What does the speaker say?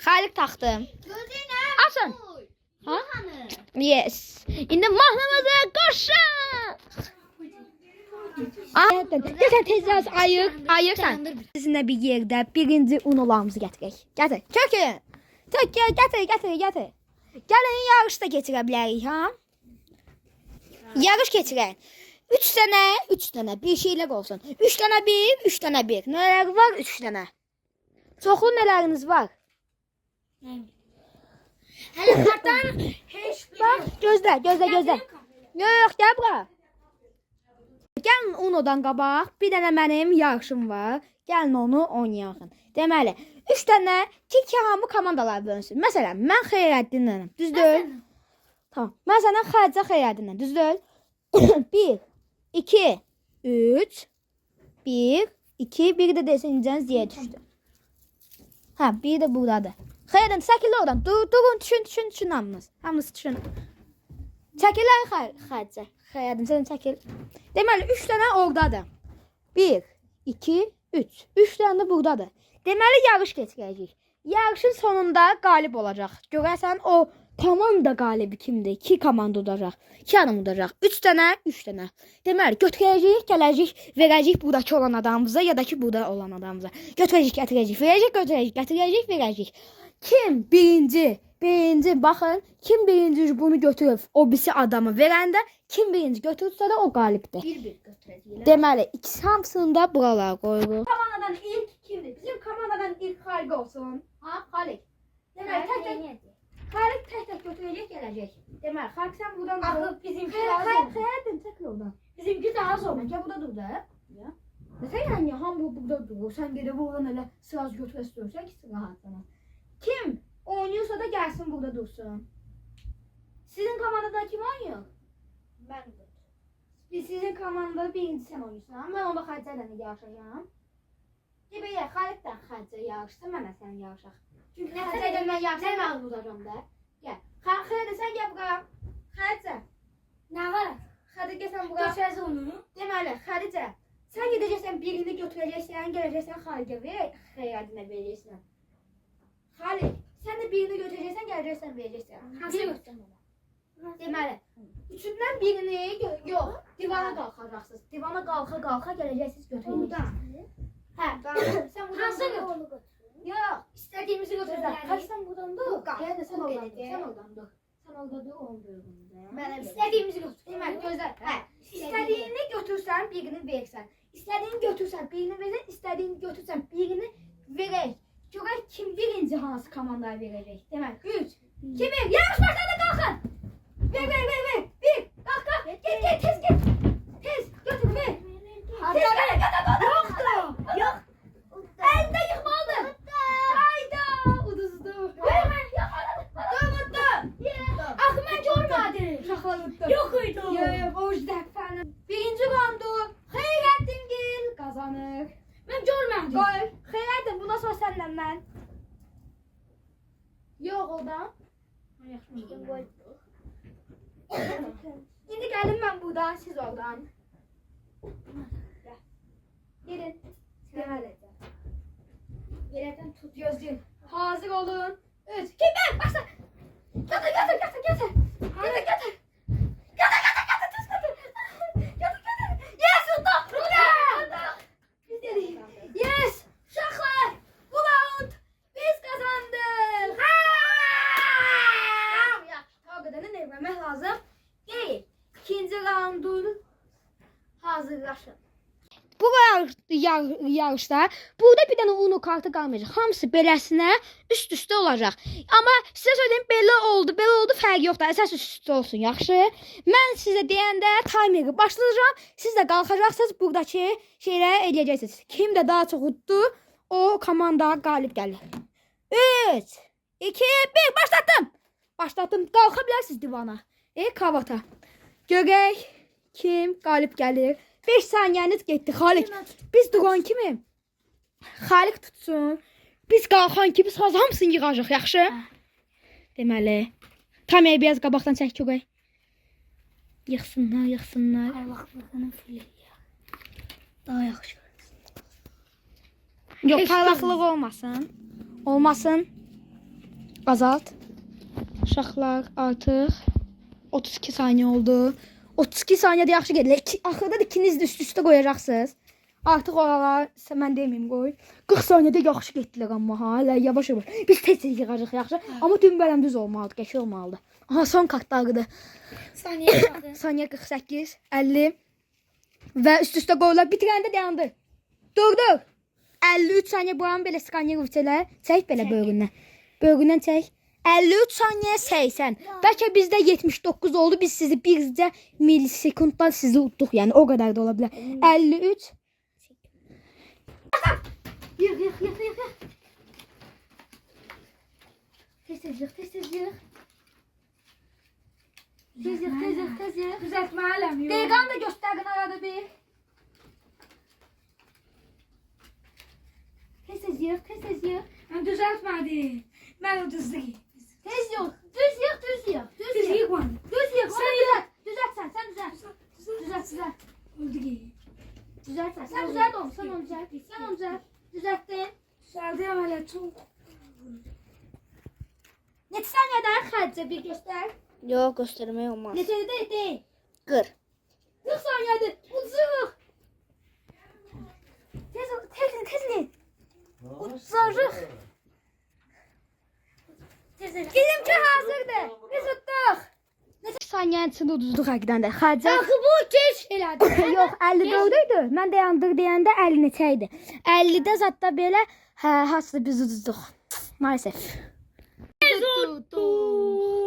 Xaliq taxdım. Gözünə. Açın. Ha? Hanı? Yes. İndi mahnımızı qoşaq. Geçen tez ayırsan. Sizinlə bir yerdə birinci unolarımızı gətirək. Gətir. Kökün. Gətir. Gəlin yarışda keçirə bilərik, ha? Yarış keçirək. 3 dənə bir şeylər olsun. 3 dənə 3 dənə 1. Nələr var? 3 dənə. Çoxlu nələriniz var? Hələ qartdan heç Bax, gözlə. Yox, gəl bura. Gəlin Uno'dan qabaq bir dənə mənim yarışım var. Gəlin onu oynayaq. Deməli, 3 dənə hamı komandalar bölünsün. Məsələn, mən Xeyrəddinlənəm. Düzdür? Tamam. Mən səndən Xədicə Xeyrəddinlən. Düzdür? 1 2 3 1 2 bir də desin incəniz deyə düşdü. Ha, bir də buradadır. Xeyrəddin, çəkil oradan. Durun, düşün hamınız. Hamınız düşün. Çəkillər Xədicə. Xeyrəddin, sən çəkil. Deməli, 3 dənə oradadır. 1 2 3. 3 dənə də buradadır. Deməli, yarış keçirəcəyik. Yarışın sonunda qalib olacaq. Görəsən o komanda qalibi kimdir? 2 komanda olacaq. 2 adam olacaq. 3 dənə, 3 dənə. Deməli, götürəcəyik, gələcəyik, verəcəyik buradakı olan adamımıza ya da ki burada olan adamımıza. Götürəcəyik, gətirəcəyik, verəcəyik, verəcəyik. Kim birinci, baxın, kim birinci bunu götürüb o birisi adamı verəndə, kim birinci götürürsə də o qalibdir. bir götürəcəklər. Deməli, ikisi hamısında buralara qoyuruq. Komandadan ilk kimdir? Bizim komandadan ilk Xaliq olsun. Ha, Xaliq. Deməli, Xaliq tək götürəcək, gələcək. Deməli, Xaliq sən buradan dur. Axı bizimki lazım. Xəyyədim, çəkil oradan. Bizimki daha zor. Gəl burada dur da. Məsələn, yəni, hamı burada durur. Sən gedib oradan elə sıraz götürə istəyirsən ki, rahat sana. Kim oynuyorsa da gəlsin burada dursun. Sizin komandada kim oynuyor? Mən Sizin komandada birinci sən oynuyorsan. Mən onda Xədicə ilə yarışacağam. Deməli, Xaliq də Xədicə yarışsa, mən də sən yarışaq. Çünki Xədicə ilə mən yarışsam məğlub olacağam da. Gəl. Xədicə sən gəl bura. Xədicə. nə var? Xədicə sən bura. Götürəcək onu. Deməli, Xədicə, sən gedəcəksən birini götürəcəksən, gələcəksən Xaliqə və Xeyrəddinə verəcəksən. Xaliq, sən də birini götürəcəksən, gələcəksən verəcəksən. Hansı götürəcəm? Deməli, üçündən birini yox, divana qalxacaqsınız. Divana qalxa gələcəksiniz götürəcəksiniz. Hə, sən buradan Hansı götür? Yox, İstədiyimizi götürəcək. Xaliq sən buradan dur. Gəl də sən Bu oradan dur. gedəcək. Sən oradan dur. Sən orada dur, onun böyründə. Mən istədiyimizi götür. Deməli, gözlə. Hə, istədiyini götürsən, birini versən. İstədiyini götürsən, birini versən, istədiyini götürsən, birini verək. Görək kim birinci hansı komandaya verəcək. Deməli, 3 2 1. Yarış başladı, qalxın. Ver. 1. Qalx. Get, tez get. Tez götür, ver. Tez gəl. Yoxdur. Yox. Əlində yıxmalıdır. Hayda, uduzdu. Ver. Uduzdu. Axı mən görmədim. Uşaqlar uddu. Yox idi o. Yox, o dəfəni. Birinci roundu Xeyrəddingil qazanır. Mən görmədim. Qoy. Xeyrəddin, bundan sonra səndən mən. Yox, oradan. İndi gəlin mən buradan, siz oradan. Gelin. Deməli. Yerdən tut, gözləyin. Hazır olun. 3 2 1 başla. Götür. Götür. Yes, tuttum. Biz dedik. Yes. Uşaqlar. Bu round biz kazandık. O kadarını evlenmek lazım değil. İkinci roundu hazırlaşın. Bu yarışda burada bir dənə Uno kartı qalmayacaq. Hamısı beləsinə üst-üstə olacaq. Amma sizə söyləyim, belə oldu, fərqi yoxdur. Əsas üst-üstə olsun, yaxşı? Mən sizə deyəndə timeri başlayacağam. Siz də qalxacaqsınız, buradakı şeyləri eləyəcəksiniz. Kim də daha çox uddu, o komanda qalib gəlir. 3 2 1 başlatdım. Qalxa bilərsiniz divana. Kavata. Görək kim qalib gəlir. 5 saniyeniz getdi. Xaliq, biz duran kimi Xaliq tutsun. Biz qalxan kimi saz hamısını yığacaq, yaxşı? Deməli, tam biraz qabaqdan çək görək. Yığsınlar. Parlaqlığını filya. Daha yaxşı. Yox, parlaqlıq olmasın. Azalt. Uşaqlar artıq 32 saniyə oldu. 32 saniyədə yaxşı gedir. Axırda da ikiniz də üst-üstə qoyacaqsınız. Artıq oralar mən deməyim qoy. 40 saniyədə yaxşı getdilər amma ha. Hələ yavaş-yavaş. Biz tez-tez yığacağıq yaxşı. Amma dünbələm düz olmalıdır, qəşəng olmalıdır. Aha son kartlarıdır. Saniye kaldı. Saniyə 48, 50 və üst-üstə qoyurlar. Bitirəndə dayandır. Durdur. 53 saniyə buranı belə skanyer uçələ. Çək belə böyründən. Böyründən çək. 53 saniyə 80. Bəlkə bizdə 79 oldu. Biz sizi bircə milisekunddan sizi utduq. Yəni o qədər də ola bilər. 53. Yık. Tez yık. Tez yık. Düzeltme alem yok. Dəqiqanı da göstərin arada bir. Tez yık. Ben düzeltmedi. Ben o düzlüğü. Tez yox. Düz yığ. Düz yıkmadı. Düz yığ. Sen Düzelt sen düzelt. Düzelt. Oldu ki. Düzelt sen. Sen düzelt onu. Sen onu düzelt. Düzelttin. Düzeldi ama öyle çok. Neçə saniyədən xərcə bir göstər. Yok göstermeye olmaz. Neçədə deyil. Kır. 40 saniyədir. Uzuq. Tezli. Uzuq. Bizimki hazırdır. Biz utduq. Neçə saniyənin içində uduzduq həqiqdən də. Xərcə. Akı bu geç elədi. Yox, 54 idi. Mən dayandır deyəndə 50 neçə idi. 50-də zətdə belə hasılı biz uduzduq. Maalesef. Tuttu.